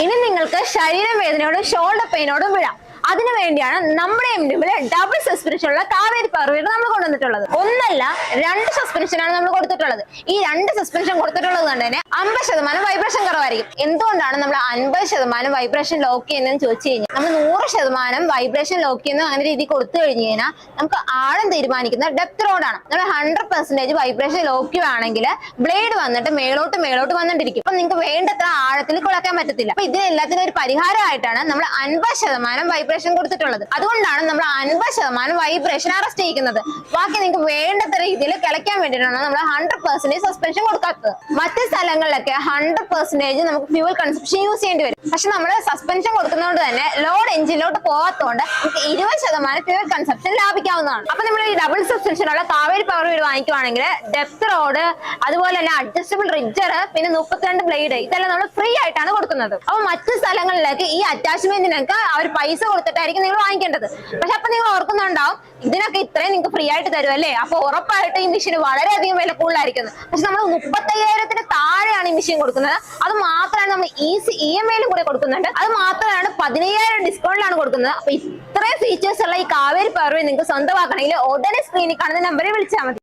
ഇനി നിങ്ങൾക്ക് ശരീരവേദനയോടും ഷോൾഡർ പെയിനോടും വിടാം. അതിനുവേണ്ടിയാണ് നമ്മുടെ എംഡിമില് ഡബിൾ സസ്പെൻഷൻ ഉള്ള കാവേരി പവർ വീലർ നമ്മൾ കൊണ്ടുവന്നിട്ടുള്ളത്. ഒന്നല്ല, 2 സസ്പെൻഷനാണ് നമ്മൾ കൊടുത്തിട്ടുള്ളത്. ഈ 2 സസ്പെൻഷൻ കൊടുത്തിട്ടുള്ളത് കൊണ്ട് തന്നെ 50% വൈബ്രേഷൻ കുറവായിരിക്കും. എന്തുകൊണ്ടാണ് നമ്മൾ 50% വൈബ്രേഷൻ ലോക്ക് ചെയ്യുന്നതെന്ന് ചോദിച്ചു കഴിഞ്ഞാൽ, നമ്മൾ 100% വൈബ്രേഷൻ ലോക്ക് ചെയ്യുന്ന അങ്ങനെ രീതി കൊടുത്തു കഴിഞ്ഞു കഴിഞ്ഞാൽ നമുക്ക് ആഴം തീരുമാനിക്കുന്ന ഡെപ്ത് റോഡാണ്. നമ്മൾ 100% വൈബ്രേഷൻ ലോക്ക് ചെയ്യുകയാണെങ്കിൽ ബ്ലേഡ് വന്നിട്ട് മേലോട്ട് വന്നിട്ടിരിക്കും. അപ്പൊ നിങ്ങൾക്ക് വേണ്ടത്ര ആഴത്തിൽ കുളക്കാൻ പറ്റത്തില്ല. അപ്പൊ ഇതിനെല്ലാത്തിനും ഒരു പരിഹാരമായിട്ടാണ് നമ്മൾ 50% വൈബ്രേഷൻ കൊടുത്തിട്ടുള്ളത്. അതുകൊണ്ടാണ് നമ്മൾ 50% വൈബ്രേഷൻ അറസ്റ്റ് ചെയ്യുന്നത്. ബാക്കി നിങ്ങൾക്ക് വേണ്ടത്ര രീതിയിൽ കിളയ്ക്കാൻ വേണ്ടിയിട്ടാണ് നമ്മൾ 100% സസ്പെൻഷൻ കൊടുക്കാത്തത്. മറ്റ് സ്ഥലങ്ങളിലൊക്കെ 100% നമുക്ക് ഫ്യൂവൽ കൺസപ്ഷൻ യൂസ് ചെയ്യേണ്ടി വരും. പക്ഷെ നമ്മൾ സസ്പെൻഷൻ കൊടുക്കുന്നതുകൊണ്ട് തന്നെ ലോഡ് എഞ്ചിനിലോട്ട് പോകാത്തതുകൊണ്ട് നമുക്ക് 20% ഫ്യൂവൽ കൺസപ്ഷൻ ലാഭിക്കാവുന്നതാണ്. അപ്പൊ നമ്മൾ ഈ ഡബിൾ സസ്പെൻഷനുള്ള കാവേരി പവർ വീലർ വാങ്ങിക്കുവാണെങ്കിൽ ഡെപ്ത് റോഡ്, അതുപോലെ തന്നെ അഡ്ജസ്റ്റബിൾ റിഡ്ജർ, പിന്നെ 32 ബ്ലേഡ്, ഇതെല്ലാം നമ്മൾ ഫ്രീ ആയിട്ടാണ് കൊടുക്കുന്നത്. അപ്പൊ മറ്റ് സ്ഥലങ്ങളിലേക്ക് ഈ അറ്റാച്ച്മെന്റിനൊക്കെ അവർ പൈസ കൊടുത്തിട്ടായിരിക്കും നിങ്ങൾ വാങ്ങിക്കേണ്ടത്. പക്ഷെ അപ്പൊ നിങ്ങൾ ഓർക്കുന്നുണ്ടാവും, ഇതിനൊക്കെ ഇത്രയും നിങ്ങൾക്ക് ഫ്രീ ആയിട്ട് തരുമല്ലേ, അപ്പൊ ഉറപ്പായിട്ട് ഈ മെഷീൻ വളരെയധികം വില കൂടുതലായിരിക്കുന്നത്. പക്ഷെ നമ്മൾ 35,000 താഴെയാണ് ഈ മെഷീൻ കൊടുക്കുന്നത്. അത് മാത്രമാണ് നമ്മൾ EMI കൂടെ കൊടുക്കുന്നുണ്ട്. അത് മാത്രമാണ് 15,000 ഡിസ്കൗണ്ടിലാണ് കൊടുക്കുന്നത്. അപ്പൊ ഇത്രയും ഫീച്ചേഴ്സ് ഉള്ള ഈ കാവേരി പവർ നിങ്ങൾക്ക് സ്വന്തമാക്കണമെങ്കിൽ ഉടനെ സ്ക്രീനിൽ കാണുന്ന നമ്പറിൽ വിളിച്ചാൽ മതി.